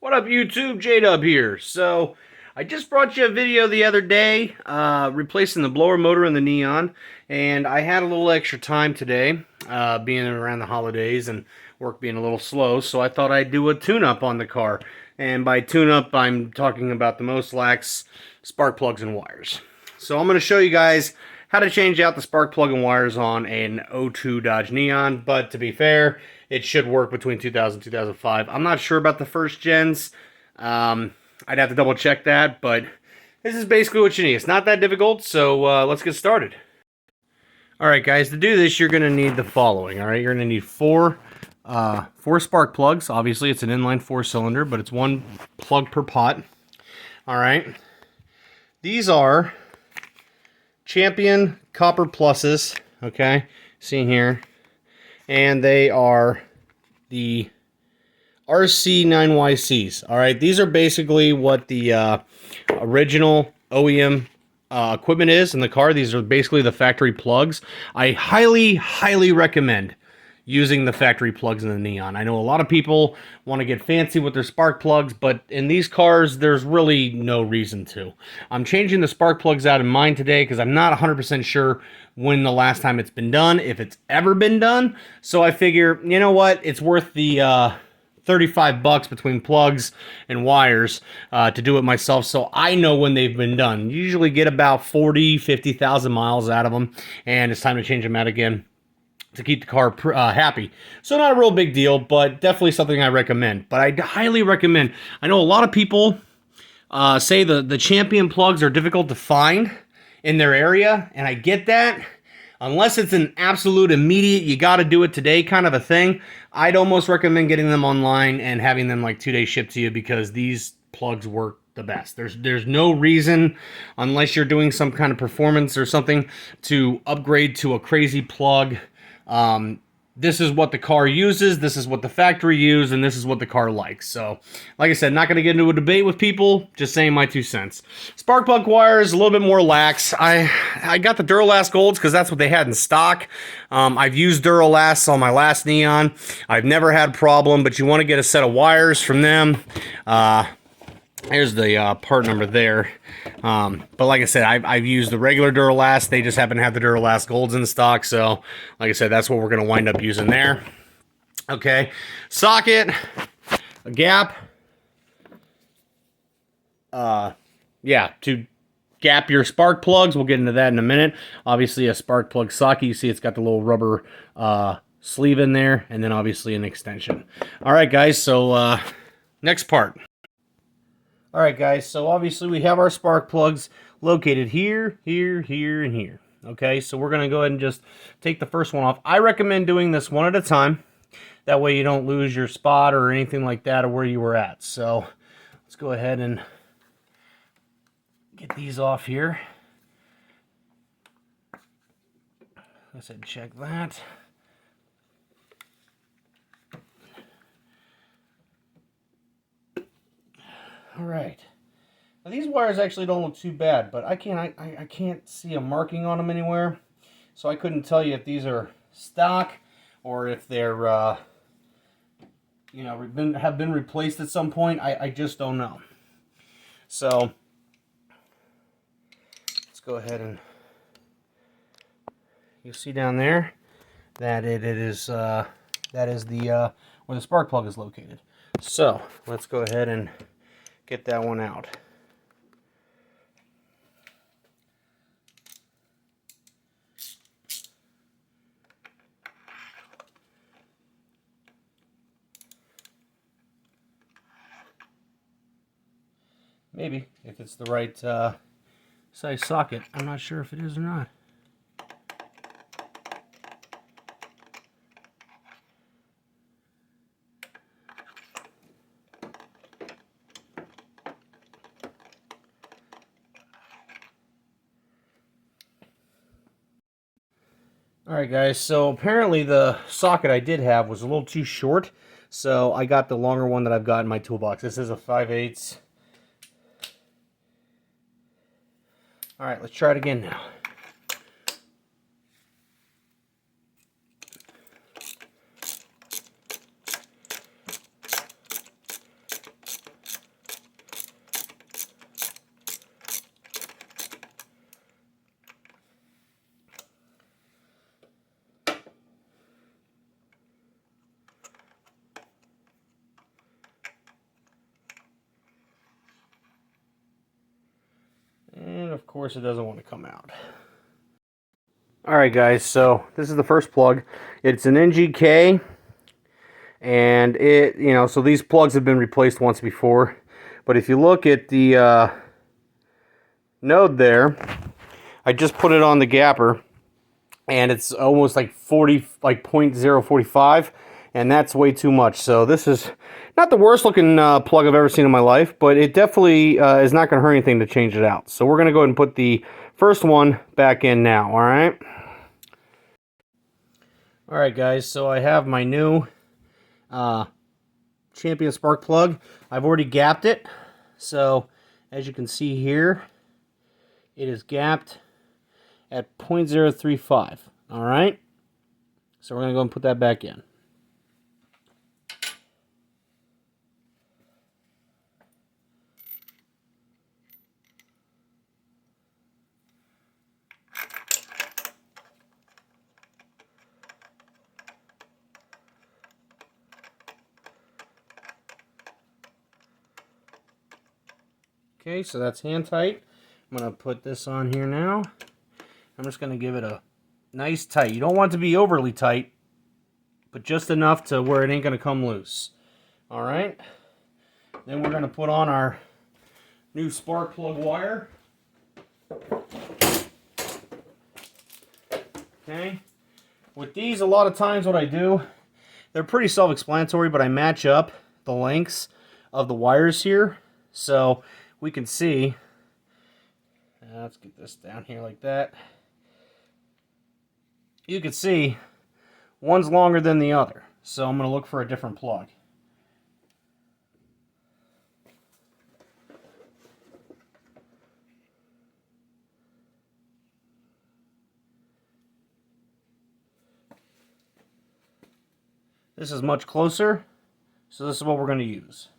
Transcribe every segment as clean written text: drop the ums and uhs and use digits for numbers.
What up, YouTube? J-Dub here. So, I just brought you a video the other day replacing the blower motor in the Neon, and I had a little extra time today, being around the holidays and work being a little slow, so I thought I'd do a tune-up on the car. And by tune-up, I'm talking about the most lax spark plugs and wires. So I'm going to show you guys how to change out the spark plug and wires on an '02 Dodge Neon, but to be fair, it should work between 2000 and 2005. I'm not sure about the first gens. I'd have to double check that, but this is basically what you need. It's not that difficult, so let's get started. Alright guys, to do this you're going to need the following. Alright, you're going to need four spark plugs. Obviously it's an inline 4-cylinder, but it's one plug per pot. Alright, these are Champion Copper Pluses, okay, see here, and they are the RC9YCs. Alright, these are basically what the original OEM equipment is in the car. These are basically the factory plugs. I highly recommend using the factory plugs in the Neon. I know a lot of people want to get fancy with their spark plugs, but in these cars, there's really no reason to. I'm changing the spark plugs out in mine today because I'm not 100% sure when the last time it's been done, if it's ever been done. So I figure, you know what, it's worth the 35 bucks between plugs and wires to do it myself, so I know when they've been done. You usually get about 50,000 miles out of them, and it's time to change them out again to keep the car happy. So not a real big deal, but definitely something I recommend. But I highly recommend. I know a lot of people say the Champion plugs are difficult to find in their area, and I get that. Unless it's an absolute immediate, you got to do it today kind of a thing, I'd almost recommend getting them online and having them like 2 days shipped to you, because these plugs work the best. There's no reason, unless you're doing some kind of performance or something, to upgrade to a crazy plug. This is what the car uses, this is what the factory used, and this is what the car likes. So, like I said, not going to get into a debate with people, just saying my 2 cents. Spark plug wire is a little bit more lax. I got the Duralast Golds because that's what they had in stock. I've used Duralast on my last Neon. I've never had a problem, but you want to get a set of wires from them. Here's the part number there. But like I said, I've used the regular Duralast. They just happen to have the Duralast Golds in stock. So, like I said, that's what we're going to wind up using there. Okay. Socket. A gap. Yeah, to gap your spark plugs. We'll get into that in a minute. Obviously, a spark plug socket. You see it's got the little rubber sleeve in there. And then obviously an extension. All right, guys. So, next part. Alright guys, so obviously we have our spark plugs located here, here, and here. Okay, so we're going to go ahead and just take the first one off. I recommend doing this one at a time. That way you don't lose your spot or anything like that or where you were at. So let's go ahead and get these off here. I said check that. All right. Now these wires actually don't look too bad, but I can't see a marking on them anywhere, so I couldn't tell you if these are stock or if they're you know, have been replaced at some point. I just don't know. So let's go ahead and you see down there that it is that is the where the spark plug is located. So let's go ahead and get that one out. Maybe, if it's the right size socket. I'm not sure if it is or not. Alright guys, so apparently the socket I did have was a little too short, so I got the longer one that I've got in my toolbox. This is a 5/8. Alright, let's try it again now. course it doesn't want to come out. Alright guys, so this is the first plug. It's an NGK, and it, so these plugs have been replaced once before. But if you look at the node there, I just put it on the gapper, and it's almost like 0.045, and that's way too much. So this is not the worst looking plug I've ever seen in my life, but it definitely is not going to hurt anything to change it out. So we're going to go ahead and put the first one back in now, alright? Alright guys, so I have my new Champion spark plug. I've already gapped it. So as you can see here, it is gapped at 0.035. Alright? So we're going to go and put that back in. Okay, so that's hand tight. I'm going to put this on here now. I'm just going to give it a nice tight. You don't want it to be overly tight, but just enough to where it ain't going to come loose. Alright? Then we're going to put on our new spark plug wire. Okay? With these, a lot of times what I do, they're pretty self-explanatory, but I match up the lengths of the wires here. So we can see, let's get this down here like that. You can see one's longer than the other. So I'm going to look for a different plug. This is much closer, so this is what we're going to use.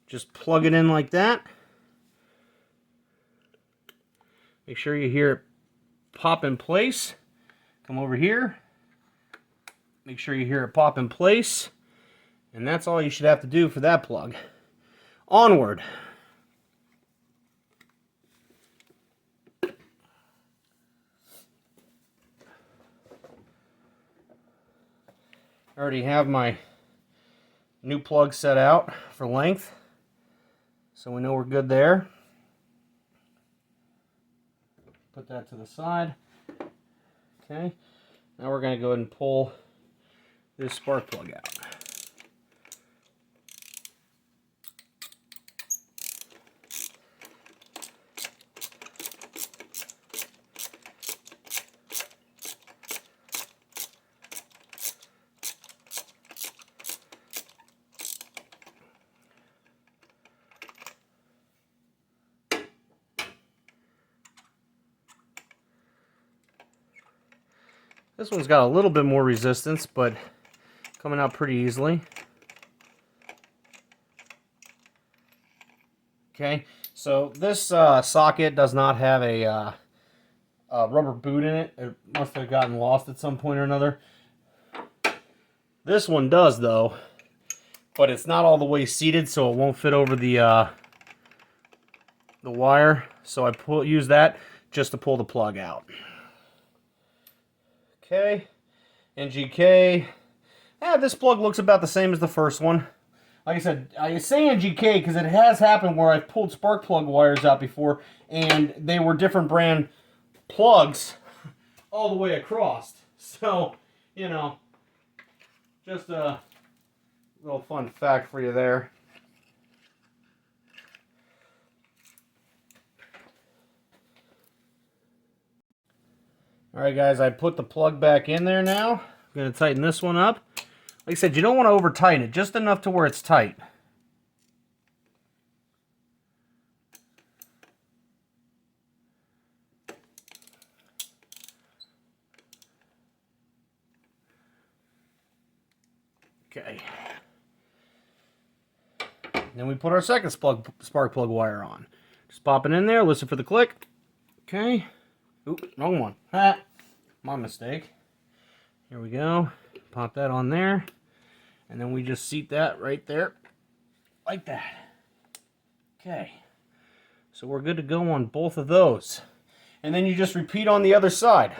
Just plug it in like that. Make sure you hear it pop in place. Come over here. Make sure you hear it pop in place. And that's all you should have to do for that plug. Onward. I already have my new plug set out for length, so we know we're good there. Put that to the side. Okay, now we're going to go ahead and pull this spark plug out. This one's got a little bit more resistance, but coming out pretty easily. Okay, so this socket does not have a rubber boot in it. It must have gotten lost at some point or another. This one does, though, but it's not all the way seated, so it won't fit over the wire. So I use that just to pull the plug out. Okay, NGK. This plug looks about the same as the first one. Like I said, I say NGK because it has happened where I've pulled spark plug wires out before and they were different brand plugs all the way across. So, you know, just a little fun fact for you there. Alright guys, I put the plug back in there now. I'm going to tighten this one up. Like I said, you don't want to over tighten it, just enough to where it's tight. Okay. Then we put our second spark plug wire on. Just pop it in there, listen for the click. Okay. Oop, wrong one. Ah, my mistake. Here we go. Pop that on there. And then we just seat that right there. Like that. Okay, so we're good to go on both of those. And then you just repeat on the other side.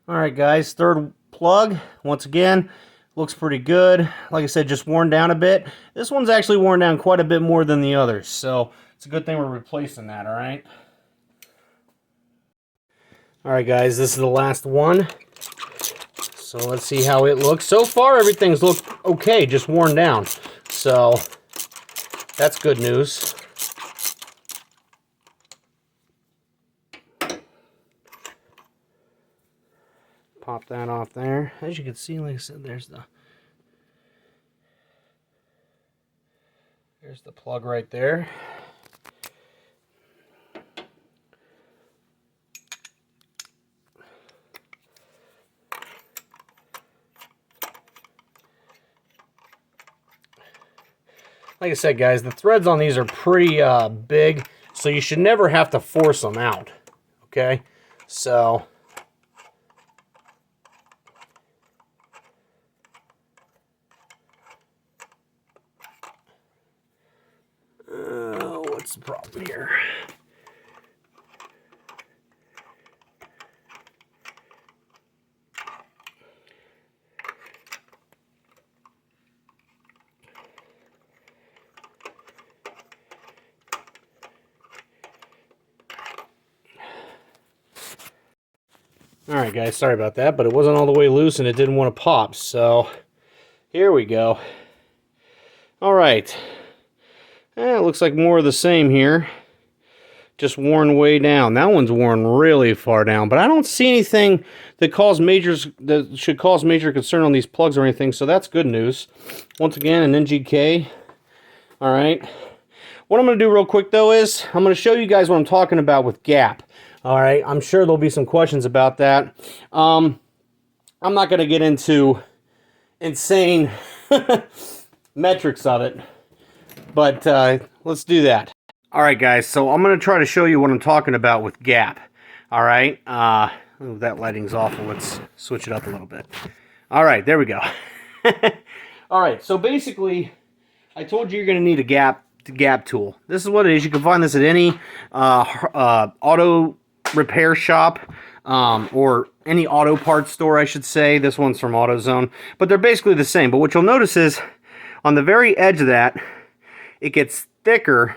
Alright guys, third plug, once again, looks pretty good. Like I said, just worn down a bit. This one's actually worn down quite a bit more than the others, so it's a good thing we're replacing that, alright? Alright guys, this is the last one. So let's see how it looks. So far, everything's looked okay, just worn down. So that's good news. Pop that off there. As you can see, like I said, there's the plug right there. Like I said, guys, the threads on these are pretty big, so you should never have to force them out, okay? So, what's the problem here? Alright guys, sorry about that, but it wasn't all the way loose and it didn't want to pop, so here we go. Alright, it looks like more of the same here, just worn way down. That one's worn really far down, but I don't see anything that should cause major concern on these plugs or anything, so that's good news. Once again, an NGK. Alright, what I'm going to do real quick though is, I'm going to show you guys what I'm talking about with gap. Alright, I'm sure there'll be some questions about that. I'm not going to get into insane metrics of it, but let's do that. Alright guys, so I'm going to try to show you what I'm talking about with gap. Alright, that lighting's awful. Let's switch it up a little bit. Alright, there we go. Alright, so basically, I told you you're going to need a gap tool. This is what it is. You can find this at any auto repair shop or any auto parts store, I should say. This one's from AutoZone, but they're basically the same. But what you'll notice is on the very edge of that, it gets thicker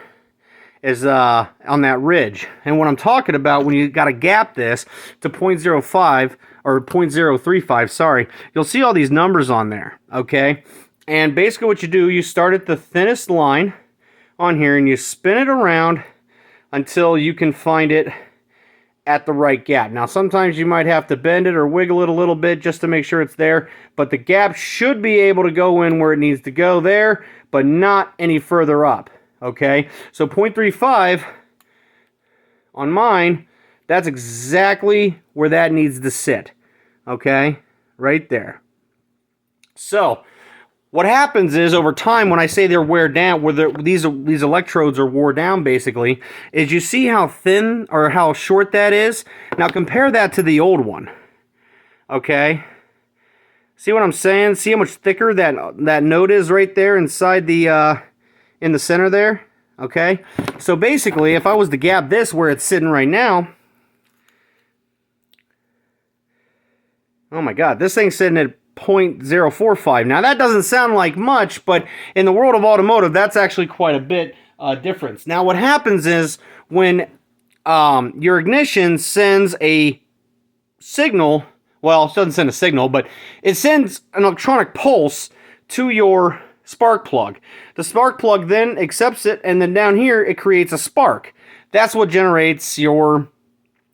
as on that ridge. And what I'm talking about, when you got to gap this to 0.05 or 0.035, sorry, you'll see all these numbers on there, okay? And basically what you do, you start at the thinnest line on here and you spin it around until you can find it at the right gap. Now sometimes you might have to bend it or wiggle it a little bit just to make sure it's there, but the gap should be able to go in where it needs to go there, but not any further up, okay? So 0.35 on mine, that's exactly where that needs to sit, okay? Right there. So what happens is, over time, when I say they're wear down, where these electrodes are wore down, basically, is you see how thin or how short that is? Now compare that to the old one. Okay? See what I'm saying? See how much thicker that node is right there inside the in the center there? Okay? So basically, if I was to gap this where it's sitting right now, oh my god, this thing's sitting at 0.045. Now that doesn't sound like much, but in the world of automotive, that's actually quite a bit difference. Now what happens is when your ignition sends a signal, well, it doesn't send a signal, but it sends an electronic pulse to your spark plug. The spark plug then accepts it, and then down here it creates a spark. That's what generates your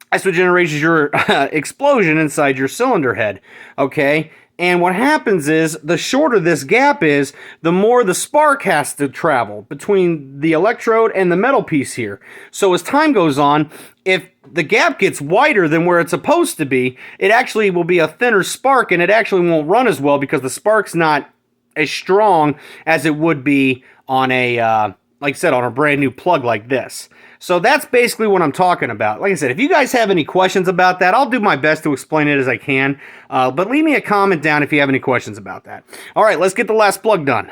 explosion inside your cylinder head, okay? And what happens is, the shorter this gap is, the more the spark has to travel between the electrode and the metal piece here. So as time goes on, if the gap gets wider than where it's supposed to be, it actually will be a thinner spark, and it actually won't run as well because the spark's not as strong as it would be on a, like I said, on a brand new plug like this. So that's basically what I'm talking about. Like I said, if you guys have any questions about that, I'll do my best to explain it as I can. But leave me a comment down if you have any questions about that. All right, let's get the last plug done.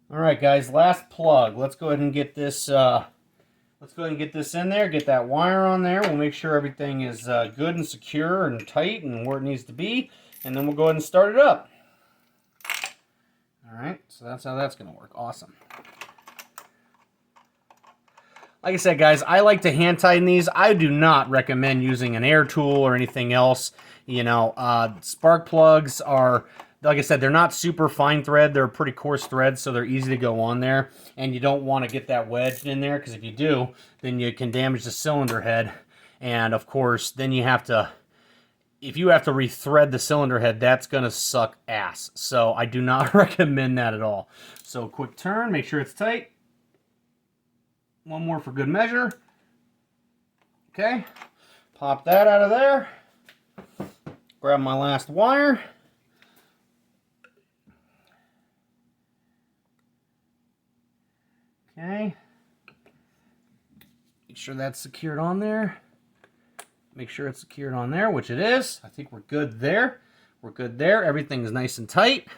All right, guys, last plug. Let's go ahead and get this. Let's go ahead and get this in there. Get that wire on there. We'll make sure everything is good and secure and tight and where it needs to be, and then we'll go ahead and start it up. All right, so that's how that's going to work. Awesome. Like I said, guys, I like to hand tighten these. I do not recommend using an air tool or anything else. You know, spark plugs are, like I said, they're not super fine thread. They're pretty coarse threads, so they're easy to go on there. And you don't want to get that wedged in there, because if you do, then you can damage the cylinder head. And, of course, then you have to, if you have to rethread the cylinder head, that's going to suck ass. So I do not recommend that at all. So quick turn, make sure it's tight. One more for good measure. Okay, pop that out of there. Grab my last wire. Okay. Make sure that's secured on there. Make sure it's secured on there, which it is. I think we're good there. We're good there. Everything's nice and tight.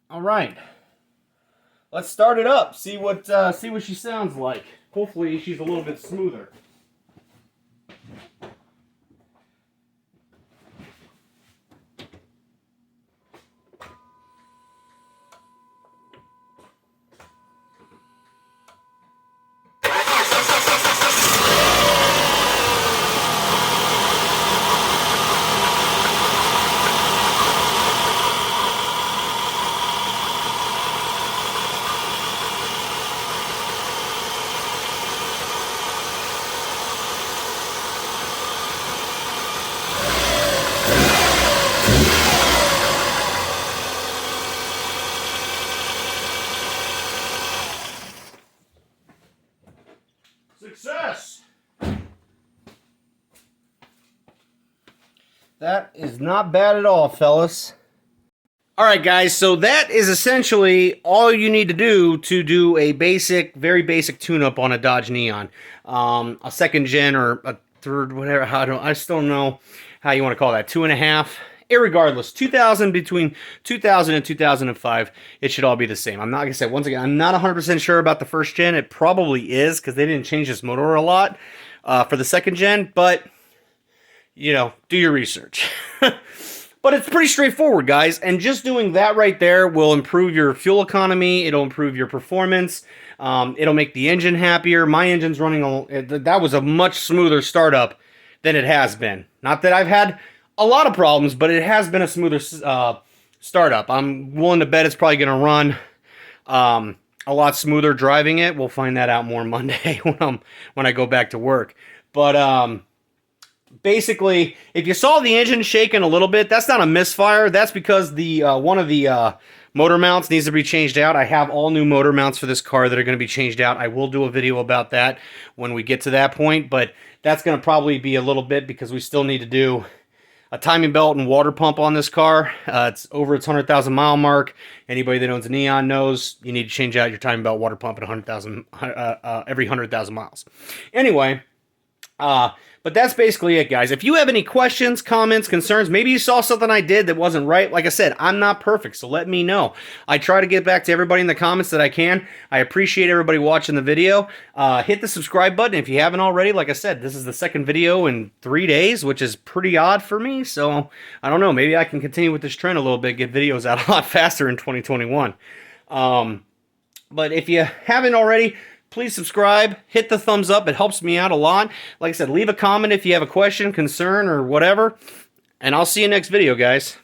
All right. Let's start it up. See what she sounds like. Hopefully she's a little bit smoother. Success! That is not bad at all, fellas. Alright guys, so that is essentially all you need to do a basic, very basic tune-up on a Dodge Neon. A second gen or a third, whatever, I still don't know how you want to call that, 2.5. Irregardless, 2000, between 2000 and 2005, it should all be the same. I'm not, like I said, once again, I'm not 100% sure about the first gen. It probably is, because they didn't change this motor a lot for the second gen, but, you know, do your research. But it's pretty straightforward, guys, and just doing that right there will improve your fuel economy, it'll improve your performance, it'll make the engine happier. My engine's running, that was a much smoother startup than it has been. Not that I've had a lot of problems, but it has been a smoother startup. I'm willing to bet it's probably going to run a lot smoother driving it. We'll find that out more Monday when I go back to work. But basically, if you saw the engine shaking a little bit, that's not a misfire. That's because the one of the motor mounts needs to be changed out. I have all new motor mounts for this car that are going to be changed out. I will do a video about that when we get to that point, but that's going to probably be a little bit, because we still need to do a timing belt and water pump on this car. It's over its 100,000 mile mark. Anybody that owns a Neon knows you need to change out your timing belt, water pump at 100,000 every 100,000 miles. Anyway, but that's basically it, guys. If you have any questions, comments, concerns, maybe you saw something I did that wasn't right. Like I said, I'm not perfect, so let me know. I try to get back to everybody in the comments that I can. I appreciate everybody watching the video. Hit the subscribe button if you haven't already. Like I said, this is the second video in 3 days, which is pretty odd for me. So, I don't know. Maybe I can continue with this trend a little bit, get videos out a lot faster in 2021. But if you haven't already, please subscribe, hit the thumbs up. It helps me out a lot. Like I said, leave a comment if you have a question, concern, or whatever. And I'll see you next video, guys.